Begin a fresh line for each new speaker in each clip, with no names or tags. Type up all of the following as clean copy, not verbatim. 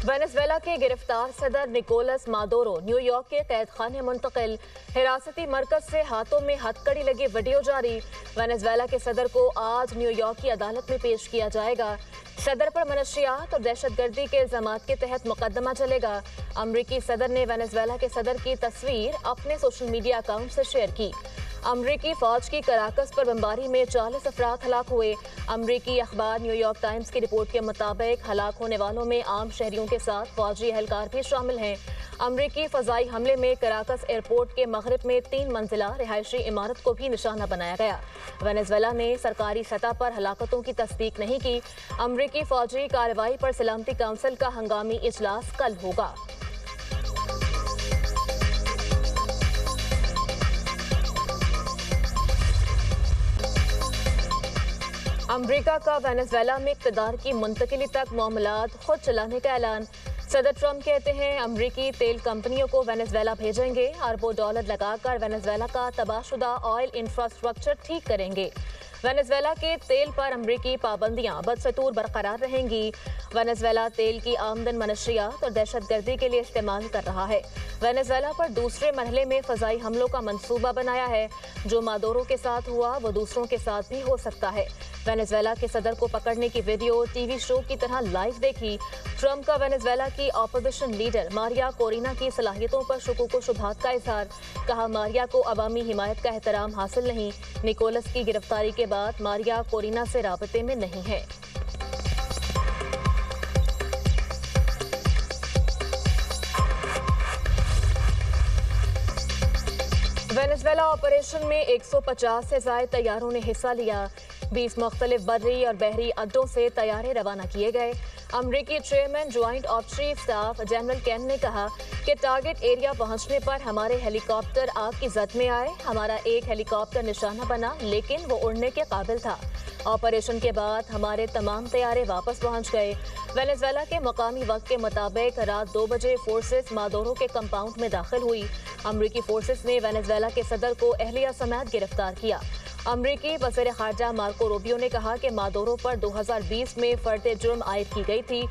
Venezuela के गिरफ्तार सदर निकोलस मादुरो न्यूयॉर्क के कैद खाने मुंतकिल। हिरासती मरकज से हाथों में हथकड़ी लगी वीडियो जारी। वेनेजुएला के सदर को आज न्यूयॉर्क की अदालत में पेश किया जाएगा। सदर पर मनशियात और दहशतगर्दी के इल्जामात के तहत मुकदमा चलेगा। अमरीकी सदर ने वेनेजुएला के सदर की तस्वीर अपने सोशल मीडिया अकाउंट से शेयर की। अमरीकी फौज की कराकस पर बमबारी में 40 अफराद हलाक हुए। अमरीकी अखबार न्यूयॉर्क टाइम्स की रिपोर्ट के मुताबिक हलाक होने वालों में आम शहरियों के साथ फौजी एहलकार भी शामिल हैं। अमरीकी फजाई हमले में कराकस एयरपोर्ट के मगरिब में 3 मंजिला रिहायशी इमारत को भी निशाना बनाया गया। वेनेजुएला ने सरकारी सतह पर हलाकतों की तस्दीक नहीं की। अमरीकी फौजी कार्रवाई पर सलामती काउंसिल का हंगामी इजलास कल होगा। अमरीका का वेनेजुएला में इक़्तिदार की मुंतकिली तक मामलात खुद चलाने का ऐलान। सदर ट्रंप कहते हैं अमरीकी तेल कंपनियों को वेनेजुएला भेजेंगे, अरबों डॉलर लगाकर वेनेजुएला का तबाहशुदा ऑयल इंफ्रास्ट्रक्चर ठीक करेंगे। वेनेजुएला के तेल पर अमरीकी पाबंदियां बदस्तूर बरकरार रहेंगी। वेनेजुएला तेल की आमदन मनशियात और दहशतगर्दी के लिए इस्तेमाल कर रहा है। वेनेजुएला पर दूसरे मरहले में फजाई हमलों का मंसूबा बनाया है। जो मादुरो के साथ हुआ वो दूसरों के साथ भी हो सकता है। वेनेजुएला के सदर को पकड़ने की वीडियो टीवी शो की तरह लाइव देखी। ट्रंप का वेनेजुएला की अपोजिशन लीडर मारिया कोरिना की सलाहियतों पर शुकूक व शुबहात का इजहार। कहा मारिया को अवामी हिमायत का एहतराम हासिल नहीं। निकोलस की गिरफ्तारी के बाद मारिया कोरिना से राबते में नहीं है। वेनेजुएला ऑपरेशन में 150 से ज़ायद तैयारों ने हिस्सा लिया। 20 मुख्तलिफ बर्री और बहरी अड्डों से तैयारे रवाना किए गए। अमरीकी chairman joint of chief staff general can ने कहा कि टारगेट एरिया पहुंचने पर हमारे हेलीकॉप्टर आग की जद में आए। हमारा एक हेलीकॉप्टर निशाना बना लेकिन वो उड़ने के काबिल था। ऑपरेशन के बाद हमारे तमाम तैयारे वापस पहुंच गए। वेनेजुएला के मकामी वक्त के मुताबिक रात 2 बजे फोर्सेस मादुरो के कंपाउंड में दाखिल हुई। अमरीकी फोर्सेस ने वेनेजुएला के सदर को अहलिया समेत गिरफ्तार किया। अमरीकी वज़ीर ख़ारजा मार्को रूबियो ने कहा कि मादुरो पर 2020 में फर्द जुर्म आयद की गई थी।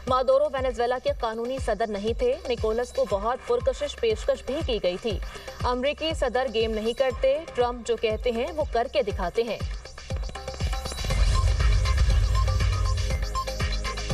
मादुरो वेनेजुएला के कानूनी सदर नहीं थे। निकोलस को बहुत पुरकशिश पेशकश भी की गई थी। अमरीकी सदर गेम नहीं करते, ट्रंप जो कहते हैं वो करके दिखाते हैं।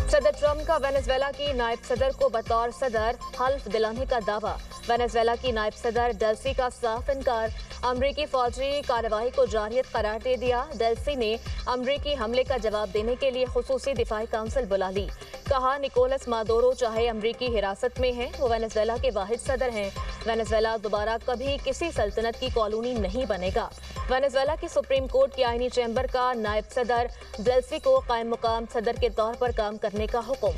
सदर ट्रंप का वेनेजुएला की नायब सदर को बतौर सदर हल्फ दिलाने का दावा। वेनेजुएला की नायब सदर डेल्सी का साफ इनकार। अमरीकी फौजी कार्रवाई को जारियत करार दे दिया। डेल्सी ने अमरीकी हमले का जवाब देने के लिए खुसूसी दिफाई काउंसिल बुला ली। कहा निकोलस मादुरो चाहे अमरीकी हिरासत में है, वो वेनेजुएला के वाहिद सदर हैं। वेनेजुएला दोबारा कभी किसी सल्तनत की कॉलोनी नहीं बनेगा। वेनेजुएला की सुप्रीम कोर्ट की आईनी चैम्बर का नायब सदर डेल्सी को कायम मुकाम सदर के तौर पर काम करने का हुक्म।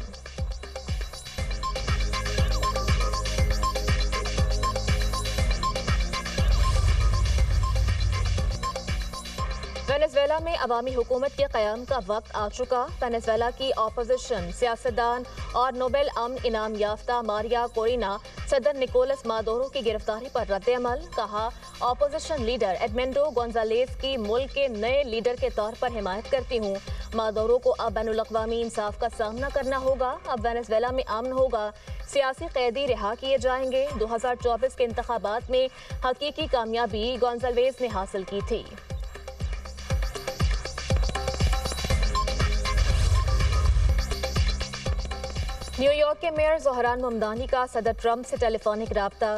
वेनेजुएला में अवामी हुकूमत के क़याम का वक्त आ चुका। वेनेजुएला की अपोजिशन सियासतदान और नोबेल अमन इनाम याफ्ता मारिया कोरिना सदर निकोलस मादुरो की गिरफ्तारी पर रद्द-ए-अमल। कहा अपोजिशन लीडर एडमेंडो गोंजालेस की मुल्क के नए लीडर के तौर पर हिमायत करती हूँ। मादुरो को अब बैनुल-अक़वामी इंसाफ का सामना करना होगा। अब वेनेजुएला में अमन होगा। सियासी कैदी रिहा किए जाएंगे। 2024 के इंतखाबात में हकीकी कामयाबी गोंजालेस ने हासिल की थी। न्यूयॉर्क के मेयर ज़ोहरान ममदानी का सदर ट्रंप से टेलीफोनिक राब्ता।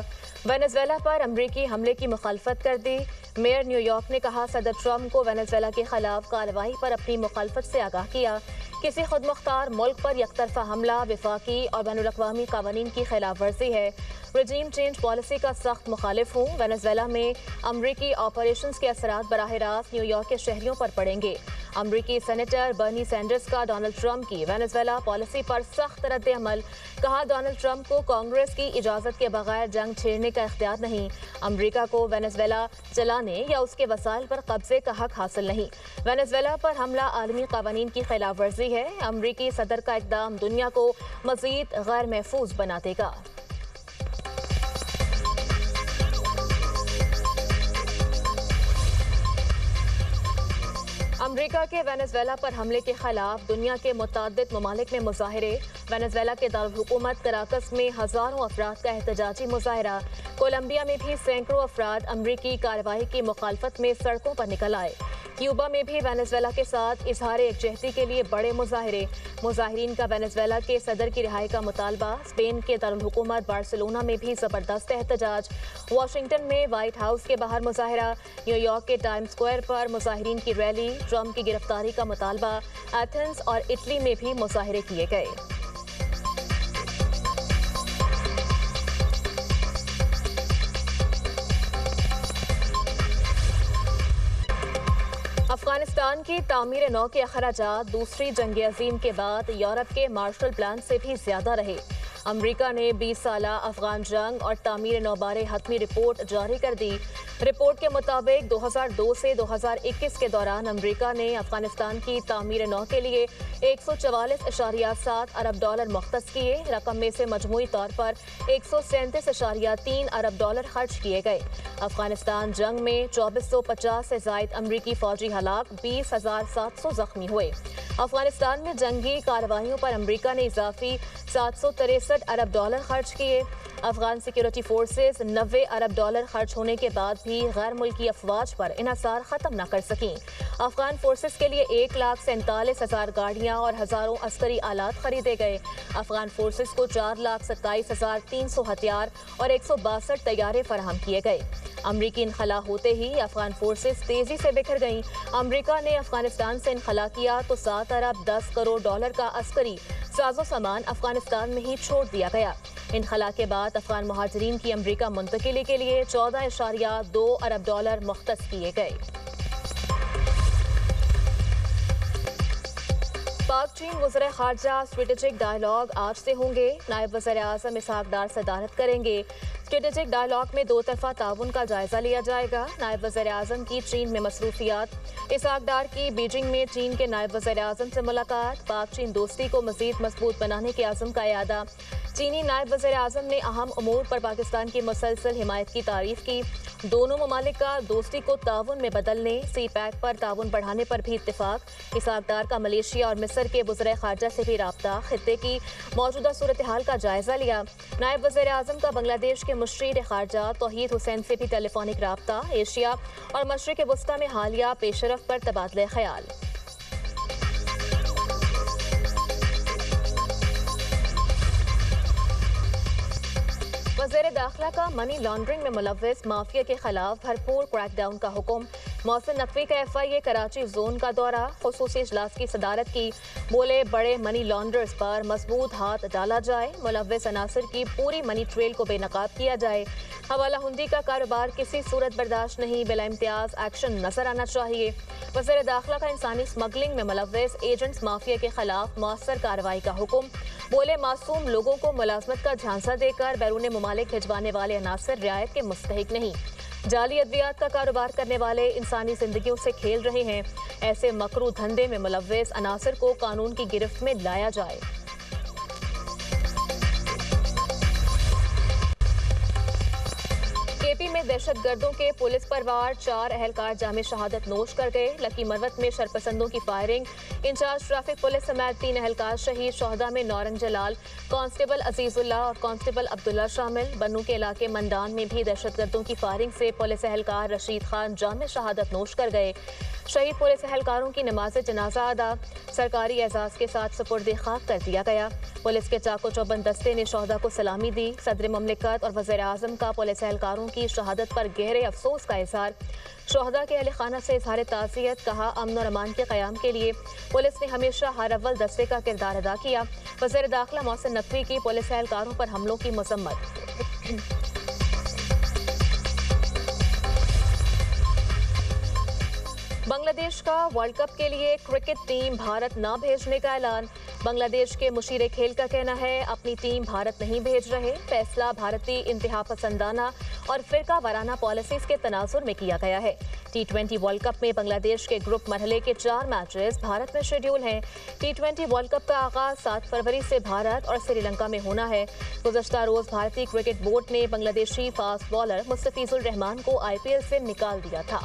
वेनेजुएला पर अमरीकी हमले की मुखालफत कर दी। मेयर न्यूयॉर्क ने कहा सदर ट्रंप को वेनेजुएला के खिलाफ कार्रवाई पर अपनी मुखालफत से आगाह किया। किसी खुद मुख्तार मुल्क पर यकतरफा हमला वफाकी और बैनुल-अक़वामी क़वानीन की खिलाफ वर्जी है। रजीम चेंज पॉलिसी का सख्त मुखालिफ हूँ। वेनेजुएला में अमरीकी ऑपरेशंस के असरात बराह रास्त न्यूयॉर्क के शहरियों पर पड़ेंगे। अमरीकी सेनेटर बर्नी सैंडर्स का डोनाल्ड ट्रंप की वेनेजुएला पॉलिसी पर सख्त रद्द-ए-अमल। कहा डोनाल्ड ट्रंप को कांग्रेस की इजाज़त के बगैर जंग छेड़ने का इख्तियार नहीं। अमरीका को वेनेजुएला चलाने या उसके वसाइल पर कब्जे का हक हासिल नहीं। वेनेजुएला पर हमला आलमी क़वानीन की खिलाफ वर्जी है। अमरीकी सदर का इक़दाम दुनिया को मज़ीद गैर महफूज बना देगा। अमरीका امریکہ کے وینزویلا پر حملے کے خلاف دنیا کے متعدد ممالک میں مظاہرے۔ وینزویلا کے دارالحکومت کراکس میں ہزاروں افراد کا احتجاجی مظاہرہ۔ کولمبیا میں بھی سینکڑوں افراد امریکی کارروائی کی مخالفت میں سڑکوں پر نکل آئے۔ کیوبا میں بھی وینزویلا کے ساتھ اظہار یکجہتی کے لیے بڑے مظاہرے۔ مظاہرین کا وینزویلا کے صدر کی رہائی کا مطالبہ۔ اسپین کے دارالحکومت بارسلونا میں بھی زبردست احتجاج۔ واشنگٹن میں وائٹ ہاؤس کے باہر مظاہرہ۔ نیو یارک کے ٹائم سکوائر پر مظاہرین کی ریلی۔ ٹرمپ کی گرفتاری کا مطالبہ۔ ایتھنز اور اٹلی میں بھی مظاہرے کیے گئے۔ افغانستان کی تعمیر نو کے اخراجات دوسری جنگ عظیم کے بعد یورپ کے مارشل پلان سے بھی زیادہ رہے۔ امریکہ نے 20 سالہ افغان جنگ اور تعمیر نو بارے حتمی رپورٹ جاری کر دی۔ رپورٹ کے مطابق 2002 سے 2021 کے دوران امریکہ نے افغانستان کی تعمیر نو کے لیے 144.7 ارب ڈالر مختص کیے۔ رقم میں سے مجموعی طور پر 137.3 ارب ڈالر خرچ کیے گئے۔ افغانستان جنگ میں 2450 سے زائد امریکی فوجی ہلاک، 20,700 زخمی ہوئے۔ افغانستان میں جنگی کارروائیوں پر امریکہ نے اضافی 763 ارب ڈالر خرچ کیے۔ افغان سیکیورٹی فورسز 90 ارب ڈالر خرچ ہونے کے بعد بھی غیر ملکی افواج پر انحصار ختم نہ کر سکیں۔ افغان فورسز کے لیے 1,47,000 گاڑیاں اور ہزاروں عسکری آلات خریدے گئے۔ افغان فورسز کو 4,27,300 ہتھیار اور 162 طیارے فراہم کیے گئے۔ امریکی انخلا ہوتے ہی افغان فورسز تیزی سے بکھر گئیں۔ امریکہ نے افغانستان سے انخلا کیا تو 7 ارب 10 کروڑ ڈالر کا عسکری ساز و سامان افغانستان میں ہی چھوڑ دیا گیا۔ انخلا کے بعد افغان مہاجرین کی امریکہ منتقلی کے لیے 14.2 ارب ڈالر مختص کیے گئے۔ پاک چین وزرائے خارجہ اسٹریٹجک ڈائیلاگ آج سے ہوں گے۔ نائب وزیر اعظم اسحاق ڈار صدارت کریں گے۔ اسٹریٹجک ڈائیلاگ میں 2 طرفہ تعاون کا جائزہ لیا جائے گا۔ نائب وزیر اعظم کی چین میں مصروفیات۔ اسحاق ڈار کی بیجنگ میں چین کے نائب وزیر اعظم سے ملاقات۔ پاک چین دوستی کو مزید مضبوط بنانے کے عزم کا اعادہ۔ چینی نائب وزیر اعظم نے اہم امور پر پاکستان کی مسلسل حمایت کی تعریف کی۔ دونوں ممالک کا دوستی کو تعاون میں بدلنے، سی پیک پر تعاون بڑھانے پر بھی اتفاق۔ اسحاق ڈار کا ملیشیا اور مصر کے وزرائے خارجہ سے بھی رابطہ، خطے کی موجودہ صورتحال کا جائزہ لیا۔ نائب وزیر اعظم کا بنگلہ دیش کے مشیر خارجہ توحید حسین سے بھی ٹیلی فونک رابطہ۔ ایشیا اور مشرق وسطیٰ میں حالیہ پیش رفت پر تبادلہ خیال۔ وزیر داخلہ کا منی لانڈرنگ میں ملوث مافیا کے خلاف بھرپور کریک ڈاؤن کا حکم۔ محسن نقوی کا FIA کراچی زون کا دورہ، خصوصی اجلاس کی صدارت کی۔ بولے بڑے منی لانڈرز پر مضبوط ہاتھ ڈالا جائے، ملوث عناصر کی پوری منی ٹریل کو بے نقاب کیا جائے۔ حوالہ ہندی کا کاروبار کسی صورت برداشت نہیں، بلا امتیاز ایکشن نظر آنا چاہیے۔ وزیر داخلہ کا انسانی اسمگلنگ میں ملوث ایجنٹس مافیا کے خلاف مؤثر کارروائی کا حکم۔ بولے معصوم لوگوں کو ملازمت کا جھانسا دے کر بیرون ممالک بھجوانے والے عناصر رعایت کے مستحق نہیں۔ جعلی ادویات کا کاروبار کرنے والے انسانی زندگیوں سے کھیل رہے ہیں۔ ایسے مکروہ دھندے میں ملوث عناصر کو قانون کی گرفت میں لایا جائے۔ KP میں دہشت گردوں کے پولیس پر وار، 4 اہلکار جامع شہادت نوش کر گئے۔ لکی مروت میں شرپسندوں کی فائرنگ، انچارج ٹریفک پولیس سمیت 3 اہلکار شہید۔ شہداء میں نورنگ جلال، کانسٹیبل عزیز اللہ اور کانسٹیبل عبداللہ شامل۔ بنو کے علاقے مندان میں بھی دہشت گردوں کی فائرنگ سے پولیس اہلکار رشید خان جامع شہادت نوش کر گئے۔ شہید پولیس اہلکاروں کی نماز جنازہ ادا، سرکاری اعزاز کے ساتھ سپرد خاک کر دیا گیا۔ پولیس کے چاق و چوبند دستے نے شہداء کو سلامی دی۔ صدر مملکت اور وزیر اعظم کا پولیس اہلکاروں کی شہادت پر گہرے افسوس کا اظہار۔ شہداء کے اہل خانہ سے اظہار تعزیت، کہا امن اور امان کے قیام کے لیے پولیس نے ہمیشہ ہر اول دستے کا کردار ادا کیا۔ وزیر داخلہ محسن نقوی کی پولیس اہلکاروں پر حملوں کی مذمت۔ بنگلہ دیش کا ورلڈ کپ کے لیے کرکٹ ٹیم بھارت نہ بھیجنے کا اعلان۔ بنگلہ دیش کے مشیر کھیل کا کہنا ہے اپنی ٹیم بھارت نہیں بھیج رہے۔ فیصلہ بھارتی انتہا پسندانہ اور فرقہ وارانہ پالیسیز کے تناظر میں کیا گیا ہے۔ T20 ورلڈ کپ میں بنگلہ دیش کے گروپ مرحلے کے 4 میچز بھارت میں شیڈول ہیں۔ T20 ورلڈ کپ کا آغاز 7 فروری سے بھارت اور سری لنکا میں ہونا ہے۔ گزشتہ روز بھارتی کرکٹ بورڈ نے بنگلہ دیشی فاسٹ بالر مستفیض الرحمان کو IPL سے نکال دیا تھا۔